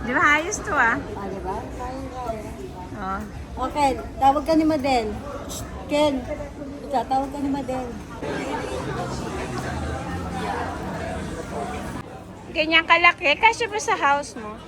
Di ba ayos to ah? Ah, diba? Kaya. Oh. Okay, tawag ka ni Madel. Shh, Ken, tawag ka ni Madel. Ganyan kalaki. Kasya ba sa house mo?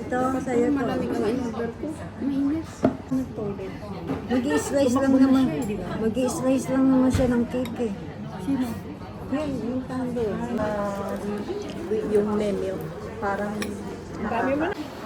Ito, sa'yo to. Malamig ang in-order ko. Mainit. Mag-i-slice lang naman. Mag-i-slice lang naman siya ng cake eh. Sino? Yan, yung tando. Yung menu. Parang... Dami mo na.